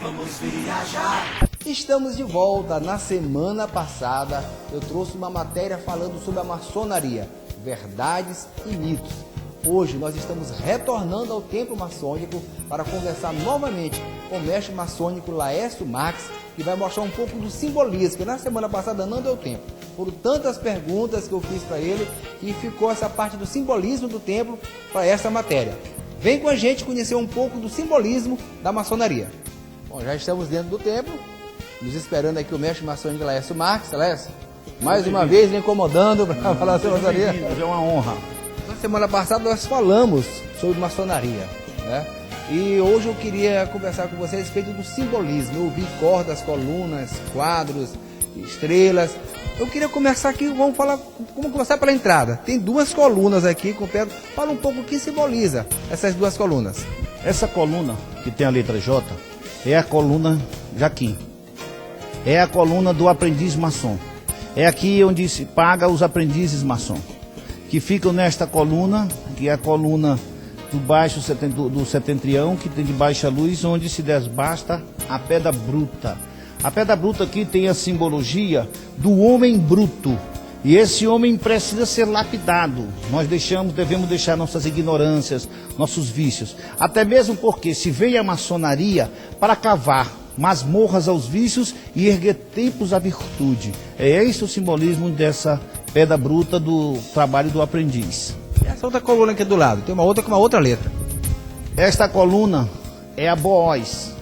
Vamos viajar. Estamos de volta. Na semana passada eu trouxe uma matéria falando sobre a maçonaria, verdades e mitos. Hoje nós estamos retornando ao templo maçônico para conversar novamente com o mestre maçônico Laércio Marques, que vai mostrar um pouco do simbolismo, que na semana passada não deu tempo. Por tantas perguntas que eu fiz para ele, que ficou essa parte do simbolismo do templo para essa matéria. Vem com a gente conhecer um pouco do simbolismo da maçonaria. Bom, já estamos dentro do templo, nos esperando aqui o mestre maçônico Laércio Marques. Laércio, mais uma vez me incomodando para falar sobre maçonaria. É uma honra. Na semana passada nós falamos sobre maçonaria, né? E hoje eu queria conversar com você a respeito do simbolismo. Eu vi cordas, colunas, quadros, estrelas. Eu queria começar aqui, vamos começar pela entrada. Tem duas colunas aqui com pedra. Fala um pouco o que simboliza essas duas colunas. Essa coluna que tem a letra J é a coluna Jaquim. É a coluna do aprendiz maçom. É aqui onde se paga os aprendizes maçom, que ficam nesta coluna, que é a coluna do setentrião, que tem de baixa luz, onde se desbasta a pedra bruta. A pedra bruta aqui tem a simbologia do homem bruto. E esse homem precisa ser lapidado. Nós devemos deixar nossas ignorâncias, nossos vícios. Até mesmo porque se veio a maçonaria para cavar masmorras aos vícios e erguer templos à virtude. É esse o simbolismo dessa pedra bruta do trabalho do aprendiz. E essa outra coluna aqui do lado, tem uma outra com uma outra letra. Esta coluna é a Boaz,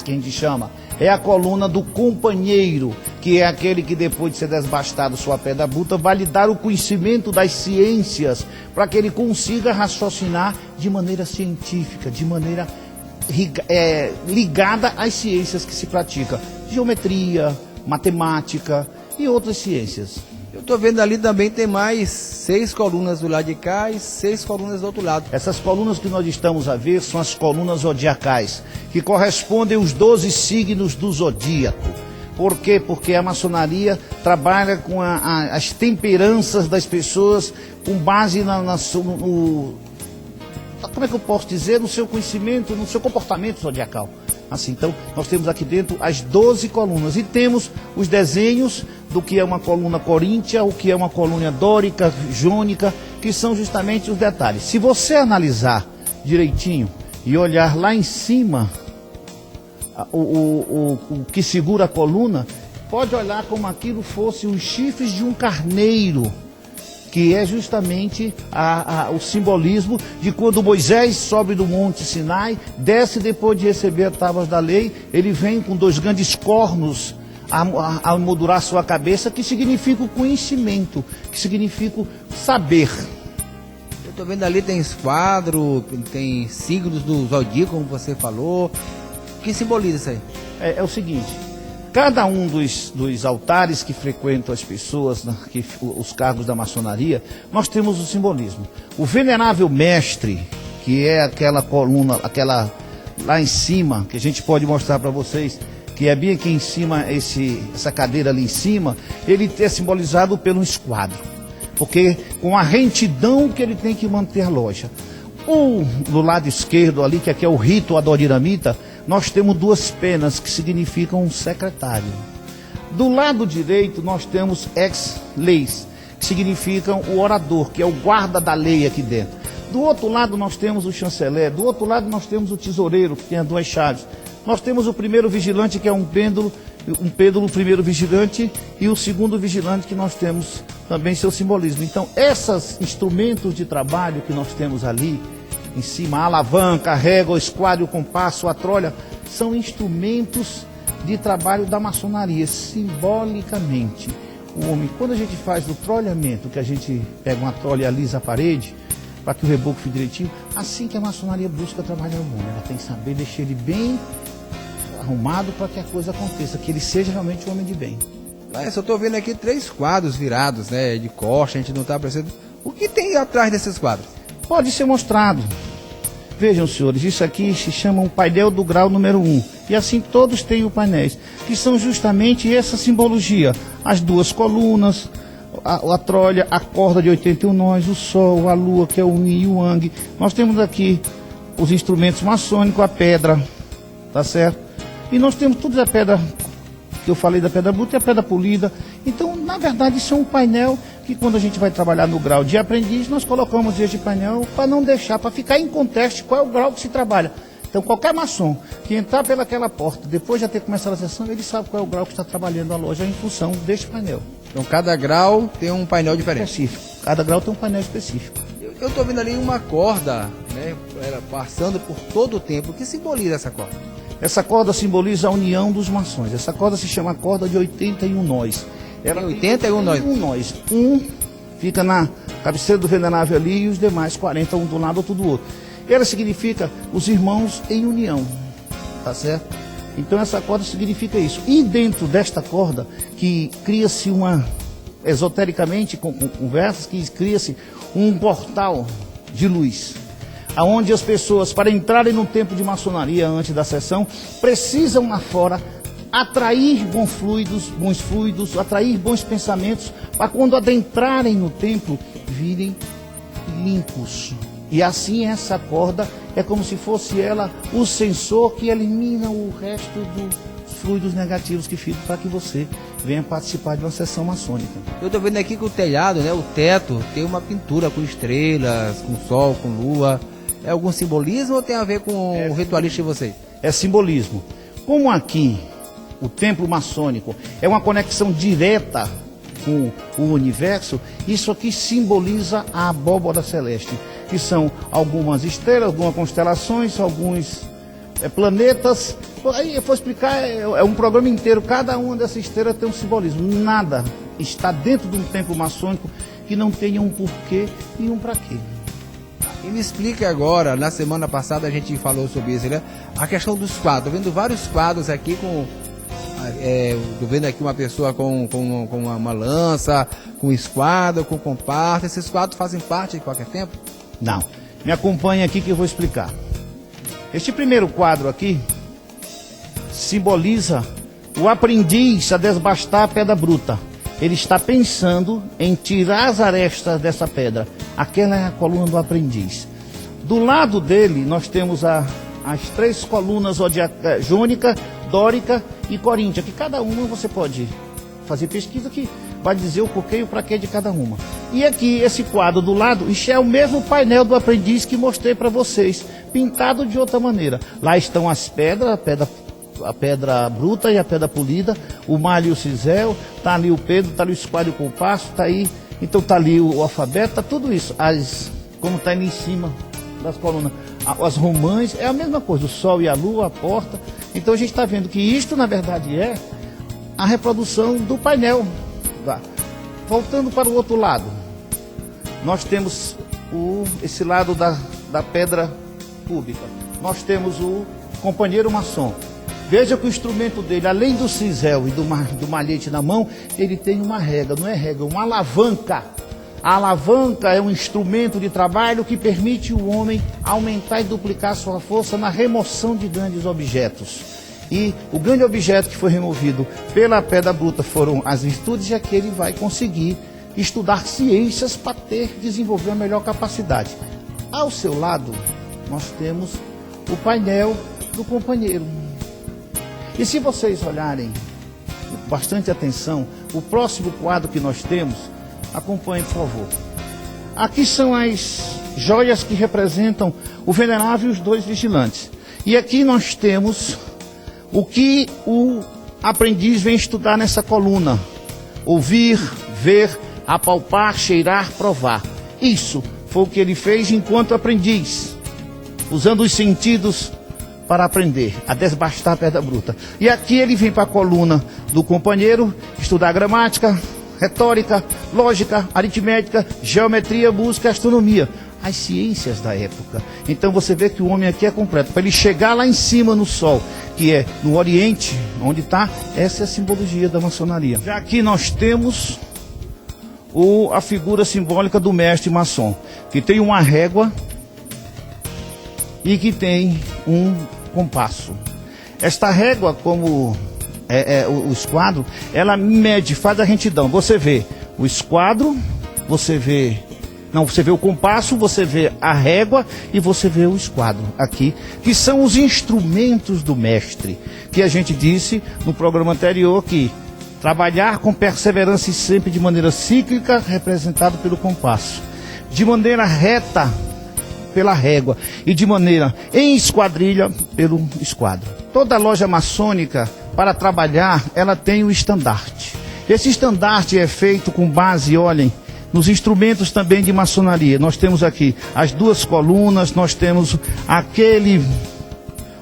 que a gente chama. É a coluna do companheiro, que é aquele que depois de ser desbastado sua pedra bruta, vai lhe dar o conhecimento das ciências, para que ele consiga raciocinar de maneira científica, de maneira ligada às ciências que se pratica. Geometria, matemática e outras ciências. Eu estou vendo ali também tem mais 6 colunas do lado de cá e 6 colunas do outro lado. Essas colunas que nós estamos a ver são as colunas zodiacais, que correspondem aos 12 signos do zodíaco. Por quê? Porque a maçonaria trabalha com as temperanças das pessoas com base como é que eu posso dizer? No seu conhecimento, no seu comportamento zodiacal. Assim, então, nós temos aqui dentro as 12 colunas e temos os desenhos do que é uma coluna coríntia, o que é uma coluna dórica, jônica, que são justamente os detalhes. Se você analisar direitinho e olhar lá em cima, o que segura a coluna, pode olhar como aquilo fosse os chifres de um carneiro, que é justamente o simbolismo de quando Moisés sobe do monte Sinai, desce depois de receber as tábuas da lei, ele vem com 2 grandes cornos a moldurar sua cabeça, que significa o conhecimento, que significa o saber. Eu estou vendo ali tem esquadro, tem signos do zodíaco, como você falou. O que simboliza isso aí? É o seguinte, cada um dos altares que frequentam as pessoas, os cargos da maçonaria, nós temos o simbolismo. O venerável mestre, que é aquela coluna, aquela lá em cima, que a gente pode mostrar para vocês, que é bem aqui em cima, essa cadeira ali em cima, ele é simbolizado pelo esquadro, porque com a retidão que ele tem que manter a loja. Do lado esquerdo ali, que aqui é o rito adorinamita, nós temos 2 penas que significam um secretário. Do lado direito nós temos ex-leis, que significam o orador, que é o guarda da lei aqui dentro. Do outro lado nós temos o chanceler, do outro lado nós temos o tesoureiro, que tem as 2 chaves. Nós temos o primeiro vigilante, que é um pêndulo, o primeiro vigilante, e o segundo vigilante, que nós temos também seu simbolismo. Então, esses instrumentos de trabalho que nós temos ali, em cima, a alavanca, a régua, o esquadro, o compasso, a trolha, são instrumentos de trabalho da maçonaria, simbolicamente. O homem, quando a gente faz o trolhamento, que a gente pega uma trolha e alisa a parede, para que o reboco fique direitinho, assim que a maçonaria busca trabalhar o homem. Ela tem que saber deixar ele bem arrumado para que a coisa aconteça, que ele seja realmente um homem de bem. Eu estou vendo aqui 3 quadros virados, né, de costa, a gente não está percebendo. O que tem atrás desses quadros? Pode ser mostrado. Vejam, senhores, isso aqui se chama um painel do grau número 1. E assim todos têm os painéis, que são justamente essa simbologia. As 2 colunas, a trolha, a corda de 81 nós, o sol, a lua, que é o yin e o yang. Nós temos aqui os instrumentos maçônicos, a pedra, tá certo? E nós temos tudo a pedra, que eu falei da pedra bruta e a pedra polida. Então, na verdade, isso é um painel que quando a gente vai trabalhar no grau de aprendiz, nós colocamos este painel para não deixar, para ficar em contexto qual é o grau que se trabalha. Então, qualquer maçom que entrar pelaquela porta, depois de já ter começado a sessão, ele sabe qual é o grau que está trabalhando a loja em função deste painel. Então, cada grau tem um painel diferente. Específico. Cada grau tem um painel específico. Eu estou vendo ali uma corda, né, passando por todo o templo. O que simboliza essa corda? Essa corda simboliza a união dos maçons. Essa corda se chama corda de 81 nós. Ela tem 81 nós. Um fica na cabeceira do venerável ali e os demais 40, um do lado, outro do outro. Ela significa os irmãos em união, tá certo? Então essa corda significa isso. E dentro desta corda, que cria-se esotericamente, com conversas, que cria-se um portal de luz, aonde as pessoas, para entrarem no templo de maçonaria antes da sessão, precisam lá fora atrair bons fluidos, atrair bons pensamentos, para quando adentrarem no templo, virem limpos. E assim essa corda é como se fosse ela o sensor que elimina o resto dos fluidos negativos que ficam para que você venha participar de uma sessão maçônica. Eu estou vendo aqui que o telhado, né, o teto, tem uma pintura com estrelas, com sol, com lua. É algum simbolismo ou tem a ver com o ritualista de vocês? É simbolismo. Como aqui o templo maçônico é uma conexão direta com o universo, isso aqui simboliza a abóbora celeste, que são algumas estrelas, algumas constelações, alguns planetas. Aí eu vou explicar, é um programa inteiro, cada uma dessas estrelas tem um simbolismo. Nada está dentro de um templo maçônico que não tenha um porquê e um para quê. E me explica agora, na semana passada a gente falou sobre isso, né? A questão dos quadros. Estou vendo vários quadros aqui com... Estou vendo aqui uma pessoa com uma lança, com esquadro, com comparsa. Esses quadros fazem parte de qualquer tempo? Não. Me acompanhe aqui que eu vou explicar. Este primeiro quadro aqui simboliza o aprendiz a desbastar a pedra bruta. Ele está pensando em tirar as arestas dessa pedra. Aquela é a coluna do aprendiz. Do lado dele, nós temos as três colunas jônica, dórica e coríntia, que cada uma você pode fazer pesquisa que vai dizer o porquê e o para quê de cada uma. E aqui, esse quadro do lado, isso é o mesmo painel do aprendiz que mostrei para vocês, pintado de outra maneira. Lá estão as pedras, a pedra bruta e a pedra polida, o malho e o cisel, tá ali o Pedro, tá ali o esquadro e o compasso, tá aí, então tá ali o alfabeto, tá tudo isso, como tá ali em cima das colunas, as romãs, é a mesma coisa, o sol e a lua, a porta. Então a gente está vendo que isto na verdade é a reprodução do painel. Voltando para o outro lado, nós temos esse lado da pedra cúbica, nós temos o companheiro maçom. Veja que o instrumento dele, além do cisel e do malhete na mão, ele tem uma régua, não é régua, uma alavanca. A alavanca é um instrumento de trabalho que permite o homem aumentar e duplicar sua força na remoção de grandes objetos. E o grande objeto que foi removido pela pedra bruta foram as virtudes, e aqui ele vai conseguir estudar ciências para desenvolver a melhor capacidade. Ao seu lado, nós temos o painel do companheiro. E se vocês olharem com bastante atenção, o próximo quadro que nós temos, acompanhe, por favor. Aqui são as joias que representam o venerável e os dois vigilantes. E aqui nós temos o que o aprendiz vem estudar nessa coluna: ouvir, ver, apalpar, cheirar, provar. Isso foi o que ele fez enquanto aprendiz, usando os sentidos para aprender a desbastar a pedra bruta. E aqui ele vem para a coluna do companheiro estudar gramática, retórica, lógica, aritmética, geometria, música e astronomia. As ciências da época. Então você vê que o homem aqui é completo. Para ele chegar lá em cima no sol, que é no Oriente, onde está, essa é a simbologia da maçonaria. Já aqui nós temos a figura simbólica do mestre maçom, que tem uma régua e que tem um compasso. Esta régua, como o esquadro, ela mede, faz a retidão. Você vê o esquadro, você vê Não, você vê o compasso, você vê a régua e você vê o esquadro aqui, que são os instrumentos do mestre, que a gente disse no programa anterior que trabalhar com perseverança e sempre de maneira cíclica, representado pelo compasso, de maneira reta pela régua e de maneira em esquadrilha pelo esquadro. Toda loja maçônica, para trabalhar, ela tem o estandarte. Esse estandarte é feito com base, olhem, nos instrumentos também de maçonaria. Nós temos aqui as duas colunas, nós temos aquele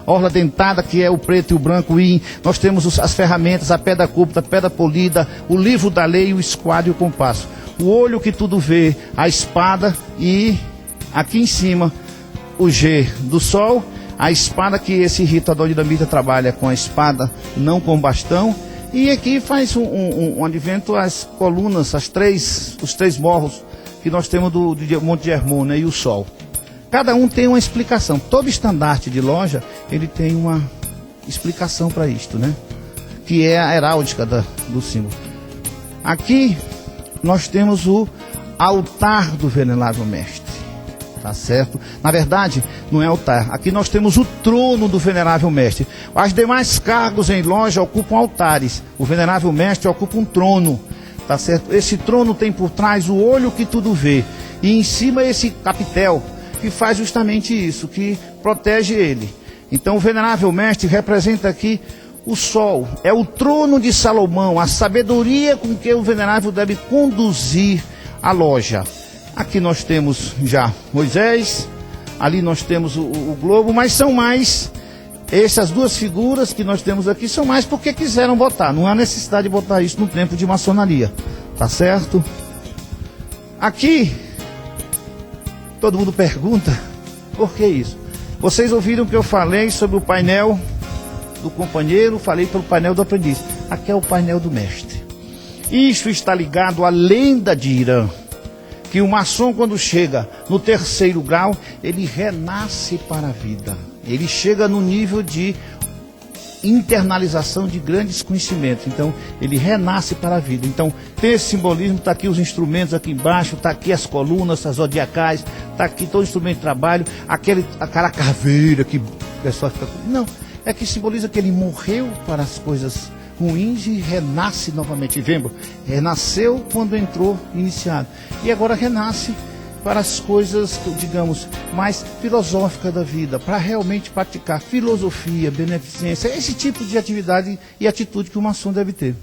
orla dentada que é o preto e o branco, nós temos as ferramentas, a pedra curta, a pedra polida, o livro da lei, o esquadro e o compasso. O olho que tudo vê, a espada e aqui em cima o G do sol, a espada que esse Ritador Dinamita trabalha com a espada, não com bastão. E aqui faz um advento as colunas, os três morros que nós temos do Monte Germão, né, e o Sol. Cada um tem uma explicação. Todo estandarte de loja, ele tem uma explicação para isto, né? Que é a heráldica do símbolo. Aqui nós temos o altar do Venerável Mestre. Tá certo? Na verdade, não é altar. Aqui nós temos o trono do Venerável Mestre. As demais cargos em loja ocupam altares. O Venerável Mestre ocupa um trono. Tá certo? Esse trono tem por trás o olho que tudo vê. E em cima esse capitel, que faz justamente isso, que protege ele. Então o Venerável Mestre representa aqui o sol. É o trono de Salomão, a sabedoria com que o Venerável deve conduzir a loja. Aqui nós temos já Moisés, ali nós temos o globo, mas são mais, essas duas figuras que nós temos aqui são mais porque quiseram botar, não há necessidade de botar isso no templo de maçonaria, tá certo? Aqui, todo mundo pergunta, por que isso? Vocês ouviram que eu falei sobre o painel do companheiro, falei pelo painel do aprendiz, aqui é o painel do mestre. Isso está ligado à lenda de Irã, que o maçom, quando chega no 3º grau, ele renasce para a vida. Ele chega no nível de internalização de grandes conhecimentos. Então, ele renasce para a vida. Então, tem esse simbolismo, está aqui os instrumentos aqui embaixo, está aqui as colunas, as zodiacais, está aqui todo o instrumento de trabalho, aquela caveira que o pessoal fica... Não, é que simboliza que ele morreu para as coisas ruins e renasce novamente. Vemos, renasceu quando entrou iniciado. E agora renasce para as coisas, digamos, mais filosóficas da vida, para realmente praticar filosofia, beneficência, esse tipo de atividade e atitude que o maçom deve ter.